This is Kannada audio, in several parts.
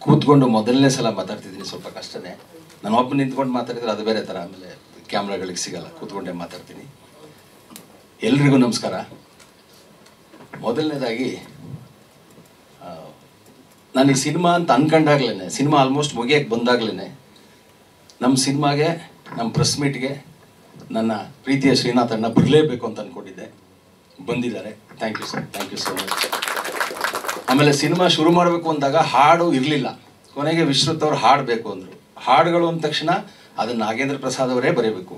ಕೂತ್ಕೊಂಡು ಮೊದಲನೇ ಸಲ ಮಾತಾಡ್ತಿದ್ದೀನಿ, ಸ್ವಲ್ಪ ಕಷ್ಟನೇ. ನಾನು ಒಬ್ಬ ನಿಂತ್ಕೊಂಡು ಮಾತಾಡಿದ್ರೆ ಅದು ಬೇರೆ ಥರ, ಆಮೇಲೆ ಕ್ಯಾಮ್ರಾಗಳಿಗೆ ಸಿಗಲ್ಲ, ಕೂತ್ಕೊಂಡೇ ಮಾತಾಡ್ತೀನಿ. ಎಲ್ರಿಗೂ ನಮಸ್ಕಾರ. ಮೊದಲನೇದಾಗಿ ನಾನು ಈ ಸಿನಿಮಾ ಅಂತ ಅನ್ಕೊಂಡಾಗ್ಲೇ, ಸಿನಿಮಾ ಆಲ್ಮೋಸ್ಟ್ ಮುಗಿಯಕ್ಕೆ ಬಂದಾಗ್ಲೇ ನಮ್ಮ ಸಿನಿಮಾಗೆ, ನಮ್ಮ ಪ್ರೆಸ್ ಮೀಟ್ಗೆ ನನ್ನ ಪ್ರೀತಿಯ ಶ್ರೀನಾಥ್ ಅಣ್ಣ ಬರಲೇಬೇಕು ಅಂತ ಅಂದ್ಕೊಂಡಿದ್ದೆ. ಬಂದಿದ್ದಾರೆ. Thank you sir, thank you so much. ಆಮೇಲೆ ಸಿನಿಮಾ ಶುರು ಮಾಡಬೇಕು ಅಂದಾಗ ಹಾಡು ಇರಲಿಲ್ಲ. ಕೊನೆಗೆ ವಿಶ್ರುತ್ ಅವ್ರು ಹಾಡಬೇಕು ಅಂದರು. ಹಾಡುಗಳು ಅಂದ ತಕ್ಷಣ ಅದನ್ನು ನಾಗೇಂದ್ರ ಪ್ರಸಾದ್ ಅವರೇ ಬರೀಬೇಕು.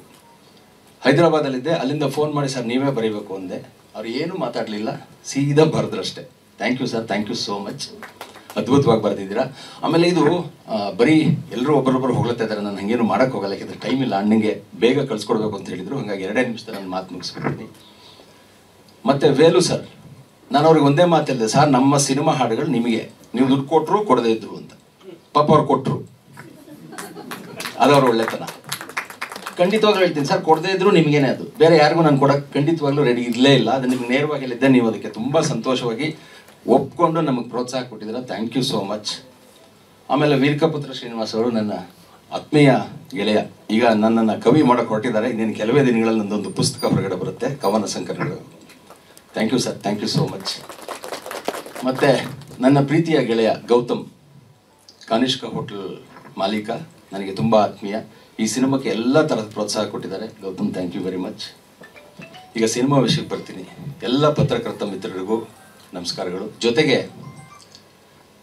ಹೈದರಾಬಾದಲ್ಲಿದ್ದೆ, ಅಲ್ಲಿಂದ ಫೋನ್ ಮಾಡಿ ಸರ್ ನೀವೇ ಬರೀಬೇಕು ಅಂದೆ. ಅವ್ರು ಏನೂ ಮಾತಾಡಲಿಲ್ಲ, ಸೀದಾ ಬರೆದ್ರಷ್ಟೇ. Thank you sir, thank you so much. ಅದ್ಭುತವಾಗಿ ಬರೆದಿದ್ದೀರಾ. ಆಮೇಲೆ ಇದು ಬರೀ ಎಲ್ಲರೂ ಒಬ್ಬರೊಬ್ಬರು ಹೊಗಳ್ತಾ ಇದ್ದಾರೆ, ನಾನು ಹಂಗೇನು ಮಾಡೋಕ್ಕೆ ಹೋಗಲ್ಲ, ಯಾಕೆಂದರೆ ಟೈಮ್ ಇಲ್ಲ, ಅಣ್ಣಂಗೆ ಬೇಗ ಕಳಿಸ್ಕೊಡ್ಬೇಕು ಅಂತ ಹೇಳಿದರು. ಹಾಗಾಗಿ 2 ನಿಮಿಷದಲ್ಲಿ ನಾನು ಮಾತು ಮುಗಿಸ್ಬಿಡ್ತೀನಿ. ಮತ್ತು ವೇಲು ಸರ್, ನಾನು ಅವ್ರಿಗೆ ಒಂದೇ ಮಾತಿಲ್ಲದೆ, ಸರ್ ನಮ್ಮ ಸಿನಿಮಾ ಹಾಡುಗಳು ನಿಮಗೆ, ನೀವು ದುಡ್ಡು ಕೊಟ್ಟರು ಕೊಡದೇ ಇದ್ರು ಅಂತ. ಪಾಪ ಅವ್ರು ಕೊಟ್ಟರು, ಅದವ್ರ ಒಳ್ಳೆತನ. ಖಂಡಿತವಾಗ್ಲೂ ಹೇಳ್ತೀನಿ ಸರ್, ಕೊಡದೇ ಇದ್ರು ನಿಮಗೇನೆ, ಅದು ಬೇರೆ ಯಾರಿಗೂ ನಾನು ಕೊಡೋಕ್ಕೆ ಖಂಡಿತವಾಗ್ಲೂ ರೆಡಿ ಇರಲೇ ಇಲ್ಲ. ಅದು ನಿಮ್ಗೆ ನೇರವಾಗಿ ಹೇಳಿದ್ದೆ, ನೀವು ಅದಕ್ಕೆ ತುಂಬ ಸಂತೋಷವಾಗಿ ಒಪ್ಕೊಂಡು ನಮಗೆ ಪ್ರೋತ್ಸಾಹ ಕೊಟ್ಟಿದ್ದೀರ. Thank you so much. ಆಮೇಲೆ ವೀರಕಪುತ್ರ ಶ್ರೀನಿವಾಸ್ ಅವರು ನನ್ನ ಆತ್ಮೀಯ ಗೆಳೆಯ, ಈಗ ನನ್ನನ್ನು ಕವಿ ಮಾಡೋಕ್ಕೆ ಹೊರಟಿದ್ದಾರೆ. ಇನ್ನೇನು ಕೆಲವೇ ದಿನಗಳಲ್ಲಿ ನಂದೊಂದು ಪುಸ್ತಕ ಹೊರಗಡೆ ಬರುತ್ತೆ, ಕವನ ಸಂಕಲನಗಳು. Thank you sir, thank you so much. ಮತ್ತು ನನ್ನ ಪ್ರೀತಿಯ ಗೆಳೆಯ ಗೌತಮ್, ಕನಿಷ್ಕ ಹೋಟೆಲ್ ಮಾಲೀಕ, ನನಗೆ ತುಂಬ ಆತ್ಮೀಯ. ಈ ಸಿನಿಮಾಕ್ಕೆ ಎಲ್ಲ ಥರದ ಪ್ರೋತ್ಸಾಹ ಕೊಟ್ಟಿದ್ದಾರೆ. Gautam, thank you very much. ಈಗ ಸಿನಿಮಾ ವಿಷಯಕ್ಕೆ ಬರ್ತೀನಿ. ಎಲ್ಲ ಪತ್ರಕರ್ತ ಮಿತ್ರರಿಗೂ ನಮಸ್ಕಾರಗಳು. ಜೊತೆಗೆ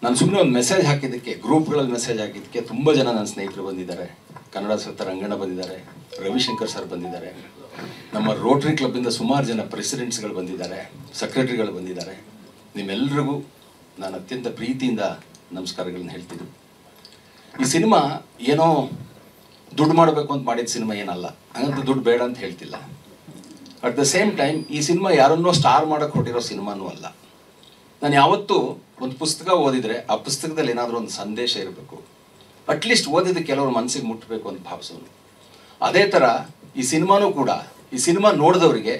ನಾನು ಸುಮ್ಮನೆ ಒಂದು ಮೆಸೇಜ್ ಹಾಕಿದ್ದಕ್ಕೆ, ಗ್ರೂಪ್ಗಳಲ್ಲಿ ಮೆಸೇಜ್ ಹಾಕಿದ್ದಕ್ಕೆ ತುಂಬ ಜನ ನನ್ನ ಸ್ನೇಹಿತರು ಬಂದಿದ್ದಾರೆ. ಕನ್ನಡ ಸತ್ತ ರಂಗಣ್ಣ ಬಂದಿದ್ದಾರೆ, ರವಿಶಂಕರ್ ಸರ್ ಬಂದಿದ್ದಾರೆ, ನಮ್ಮ ರೋಟರಿ ಕ್ಲಬ್ಬಿಂದ ಸುಮಾರು ಜನ ಪ್ರೆಸಿಡೆಂಟ್ಸ್ಗಳು ಬಂದಿದ್ದಾರೆ, ಸೆಕ್ರೆಟರಿಗಳು ಬಂದಿದ್ದಾರೆ. ನಿಮ್ಮೆಲ್ಲರಿಗೂ ನಾನು ಅತ್ಯಂತ ಪ್ರೀತಿಯಿಂದ ನಮಸ್ಕಾರಗಳನ್ನ ಹೇಳ್ತೀನಿ. ಈ ಸಿನಿಮಾ ಏನೋ ದುಡ್ಡು ಮಾಡಬೇಕು ಅಂತ ಮಾಡಿದ ಸಿನಿಮಾ ಏನಲ್ಲ, ಹಂಗಂತ ದುಡ್ಡು ಬೇಡ ಅಂತ ಹೇಳ್ತಿಲ್ಲ. ಅಟ್ ದ ಸೇಮ್ ಟೈಮ್ ಈ ಸಿನಿಮಾ ಯಾರನ್ನೋ ಸ್ಟಾರ್ ಮಾಡೋಕ್ಕೆ ಹೊಟ್ಟಿರೋ ಸಿನಿಮಾನೂ ಅಲ್ಲ. ನಾನು ಯಾವತ್ತೂ ಒಂದು ಪುಸ್ತಕ ಓದಿದರೆ ಆ ಪುಸ್ತಕದಲ್ಲಿ ಏನಾದರೂ ಒಂದು ಸಂದೇಶ ಇರಬೇಕು, ಅಟ್ಲೀಸ್ಟ್ ಓದಿದ ಕೆಲವರು ಮನಸ್ಸಿಗೆ ಮುಟ್ಟಬೇಕು ಅಂತ ಭಾವಿಸೋನು. ಅದೇ ಥರ ಈ ಸಿನಿಮಾನೂ ಕೂಡ, ಈ ಸಿನಿಮಾ ನೋಡಿದವರಿಗೆ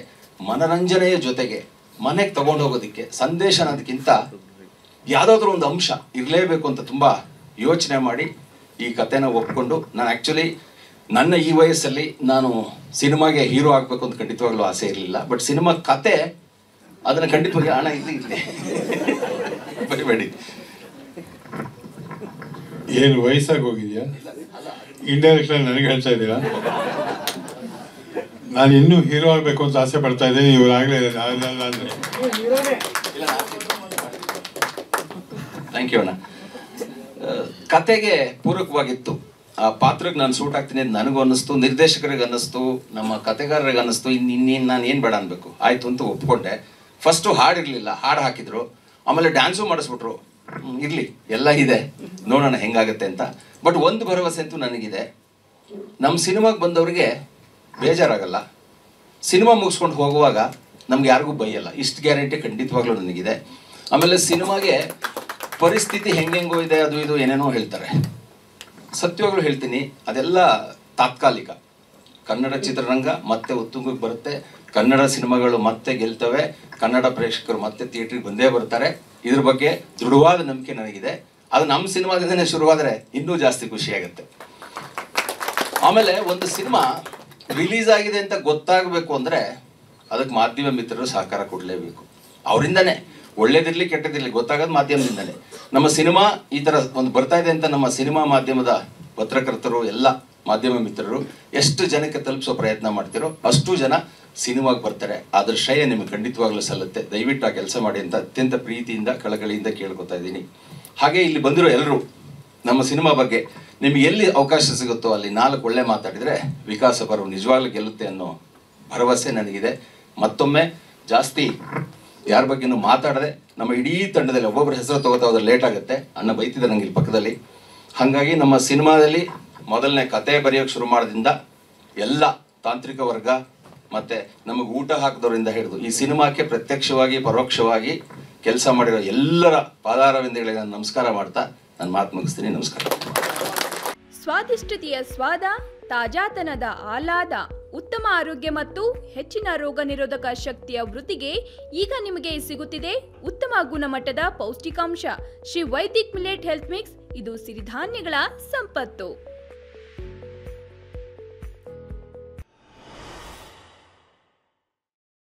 ಮನರಂಜನೆಯ ಜೊತೆಗೆ ಮನೆಗೆ ತಗೊಂಡು ಹೋಗೋದಕ್ಕೆ ಸಂದೇಶ ಅನ್ನೋದಕ್ಕಿಂತ ಯಾವುದಾದ್ರೂ ಒಂದು ಅಂಶ ಇರಲೇಬೇಕು ಅಂತ ತುಂಬ ಯೋಚನೆ ಮಾಡಿ ಈ ಕಥೆನ ಒಪ್ಕೊಂಡು, ನಾನು ಆ್ಯಕ್ಚುಲಿ ನನ್ನ ಈ ವಯಸ್ಸಲ್ಲಿ ನಾನು ಸಿನಿಮಾಗೆ ಹೀರೋ ಆಗಬೇಕು ಅಂತ ಖಂಡಿತವಾಗ್ಲೂ ಆಸೆ ಇರಲಿಲ್ಲ. ಬಟ್ ಸಿನಿಮಾ ಕತೆ ಅದನ್ನು ಖಂಡಿತವಾಗಿ ಹಣ ಇಲ್ಲಿ ಬರಿಬೇಡಿ. ಏನು ವಯಸ್ಸಾಗಿ ಹೋಗಿದ್ಯಾ? ಇಂಡೈರೆಕ್ಟ್ ನನಗೆ ಹೇಳ್ತಾ ಇದ್ದೀರಾ? ನಾನು ಇನ್ನೂ ಹೀರೋ ಆಗಬೇಕು ಅಂತ ಆಸೆ ಪಡ್ತಾ ಇದ್ದೀನಿ, ಇವರಾಗಲೇ ಅಂದರೆ. ಥ್ಯಾಂಕ್ ಯು ಅಣ್ಣ. ಕತೆಗೆ ಪೂರಕವಾಗಿತ್ತು. ಆ ಪಾತ್ರಕ್ಕೆ ನಾನು ಸೂಟ್ ಆಗ್ತೀನಿ ಅಂತ ನನಗೂ ಅನ್ನಿಸ್ತು, ನಿರ್ದೇಶಕರಿಗೆ ಅನ್ನಿಸ್ತು, ನಮ್ಮ ಕತೆಗಾರರಿಗೆ ಅನ್ನಿಸ್ತು. ಇನ್ನೇನು ನಾನು ಏನು ಬೇಡ ಅನ್ಬೇಕು, ಆಯಿತು ಅಂತ ಒಪ್ಕೊಂಡೆ. ಫಸ್ಟು ಹಾಡಿರಲಿಲ್ಲ, ಹಾಡು ಹಾಕಿದ್ರು, ಆಮೇಲೆ ಡ್ಯಾನ್ಸು ಮಾಡಿಸ್ಬಿಟ್ರು. ಇರಲಿ, ಎಲ್ಲ ಇದೆ, ನೋಡೋಣ ಹೆಂಗಾಗುತ್ತೆ ಅಂತ. ಬಟ್ ಒಂದು ಭರವಸೆ ಅಂತೂ ನನಗಿದೆ, ನಮ್ಮ ಸಿನಿಮಾಗೆ ಬಂದವರಿಗೆ ಬೇಜಾರಾಗಲ್ಲ, ಸಿನಿಮಾ ಮುಗಿಸ್ಕೊಂಡು ಹೋಗುವಾಗ ನಮ್ಗೆ ಯಾರಿಗೂ ಬೈಯಲ್ಲ, ಇಷ್ಟು ಗ್ಯಾರಂಟಿ ಖಂಡಿತವಾಗ್ಲೂ ನನಗಿದೆ. ಆಮೇಲೆ ಸಿನಿಮಾಗೆ ಪರಿಸ್ಥಿತಿ ಹೆಂಗೆಂಗೋ ಇದೆ, ಅದು ಇದು ಏನೇನೋ ಹೇಳ್ತಾರೆ. ಸತ್ಯವಾಗ್ಲೂ ಹೇಳ್ತೀನಿ, ಅದೆಲ್ಲ ತಾತ್ಕಾಲಿಕ. ಕನ್ನಡ ಚಿತ್ರರಂಗ ಮತ್ತೆ ಉತ್ತುಂಗಕ್ಕೆ ಬರುತ್ತೆ, ಕನ್ನಡ ಸಿನಿಮಾಗಳು ಮತ್ತೆ ಗೆಲ್ತವೆ, ಕನ್ನಡ ಪ್ರೇಕ್ಷಕರು ಮತ್ತೆ ಥಿಯೇಟ್ರಿಗೆ ಬಂದೇ ಬರ್ತಾರೆ. ಇದ್ರ ಬಗ್ಗೆ ದೃಢವಾದ ನಂಬಿಕೆ ನನಗಿದೆ. ಅದು ನಮ್ಮ ಸಿನಿಮಾದಿಂದನೇ ಶುರುವಾದರೆ ಇನ್ನೂ ಜಾಸ್ತಿ ಖುಷಿಯಾಗುತ್ತೆ. ಆಮೇಲೆ ಒಂದು ಸಿನಿಮಾ ರಿಲೀಸ್ ಆಗಿದೆ ಅಂತ ಗೊತ್ತಾಗಬೇಕು ಅಂದರೆ ಅದಕ್ಕೆ ಮಾಧ್ಯಮ ಮಿತ್ರರು ಸಹಕಾರ ಕೊಡಲೇಬೇಕು. ಅವರಿಂದನೇ ಒಳ್ಳೇದಿರಲಿ ಕೆಟ್ಟದಿರಲಿ ಗೊತ್ತಾಗೋದು ಮಾಧ್ಯಮದಿಂದನೇ. ನಮ್ಮ ಸಿನಿಮಾ ಈ ಥರ ಒಂದು ಬರ್ತಾ ಇದೆ ಅಂತ ನಮ್ಮ ಸಿನಿಮಾ ಮಾಧ್ಯಮದ ಪತ್ರಕರ್ತರು, ಎಲ್ಲ ಮಾಧ್ಯಮ ಮಿತ್ರರು ಎಷ್ಟು ಜನಕ್ಕೆ ತಲುಪಿಸೋ ಪ್ರಯತ್ನ ಮಾಡ್ತಿರೋ ಅಷ್ಟು ಜನ ಸಿನಿಮಾಗೆ ಬರ್ತಾರೆ. ಅದ್ರ ಶ್ರೇಯ ನಿಮಗೆ ಖಂಡಿತವಾಗ್ಲೂ ಸಲ್ಲುತ್ತೆ. ದಯವಿಟ್ಟು ಆ ಕೆಲಸ ಮಾಡಿ ಅಂತ ಅತ್ಯಂತ ಪ್ರೀತಿಯಿಂದ ಕಳಕಳಿಯಿಂದ ಕೇಳ್ಕೊತಾ ಇದ್ದೀನಿ. ಹಾಗೆ ಇಲ್ಲಿ ಬಂದಿರೋ ಎಲ್ಲರೂ ನಮ್ಮ ಸಿನಿಮಾ ಬಗ್ಗೆ ನಿಮ್ಗೆ ಎಲ್ಲಿ ಅವಕಾಶ ಸಿಗುತ್ತೋ ಅಲ್ಲಿ 4 ಒಳ್ಳೆ ಮಾತಾಡಿದರೆ ವಿಕಾಸ ಪರ್ವ ನಿಜವಾಗ್ಲೂ ಗೆಲ್ಲುತ್ತೆ ಅನ್ನೋ ಭರವಸೆ ನನಗಿದೆ. ಮತ್ತೊಮ್ಮೆ ಜಾಸ್ತಿ ಯಾರ ಬಗ್ಗೆನೂ ಮಾತಾಡದೆ ನಮ್ಮ ಇಡೀ ತಂಡದಲ್ಲಿ ಒಬ್ಬೊಬ್ಬರ ಹೆಸರು ತಗೋತಾ ಹೋದ್ರೆ ಲೇಟ್ ಆಗುತ್ತೆ. ಅಣ್ಣ ಬೈತಿದ್ದೆ ನಂಗೆ ಇಲ್ಲಿ ಪಕ್ಕದಲ್ಲಿ. ಹಾಗಾಗಿ ನಮ್ಮ ಸಿನಿಮಾದಲ್ಲಿ ಮೊದಲನೇ ಕತೆ ಬರೆಯೋಕ್ಕೆ ಶುರು ಮಾಡೋದ್ರಿಂದ ಎಲ್ಲ ತಾಂತ್ರಿಕ ವರ್ಗ ಮತ್ತು ನಮಗೆ ಊಟ ಹಾಕಿದವರಿಂದ ಹಿಡಿದು ಈ ಸಿನಿಮಾಕ್ಕೆ ಪ್ರತ್ಯಕ್ಷವಾಗಿ ಪರೋಕ್ಷವಾಗಿ ಕೆಲಸ ಮಾಡಿರೋ ಎಲ್ಲರ ಪಾದಾರವಿಂದಗಳಿಗೆ ನಾನು ನಮಸ್ಕಾರ ಮಾಡ್ತಾ ನಾನು ಮಾತು ಮುಗಿಸ್ತೀನಿ. ನಮಸ್ಕಾರ. ಸ್ವಾದಿಷ್ಟತೆಯ ಸ್ವಾದ, ತಾಜಾತನದ ಆಹ್ಲಾದ, ಉತ್ತಮ ಆರೋಗ್ಯ ಮತ್ತು ಹೆಚ್ಚಿನ ರೋಗ ನಿರೋಧಕ ಶಕ್ತಿಯ ವೃದ್ಧಿಗೆ ಈಗ ನಿಮಗೆ ಸಿಗುತ್ತಿದೆ ಉತ್ತಮ ಗುಣಮಟ್ಟದ ಪೌಷ್ಟಿಕಾಂಶ Shri Vaidik millet health mix. ಇದು ಸಿರಿಧಾನ್ಯಗಳ ಸಂಪತ್ತು.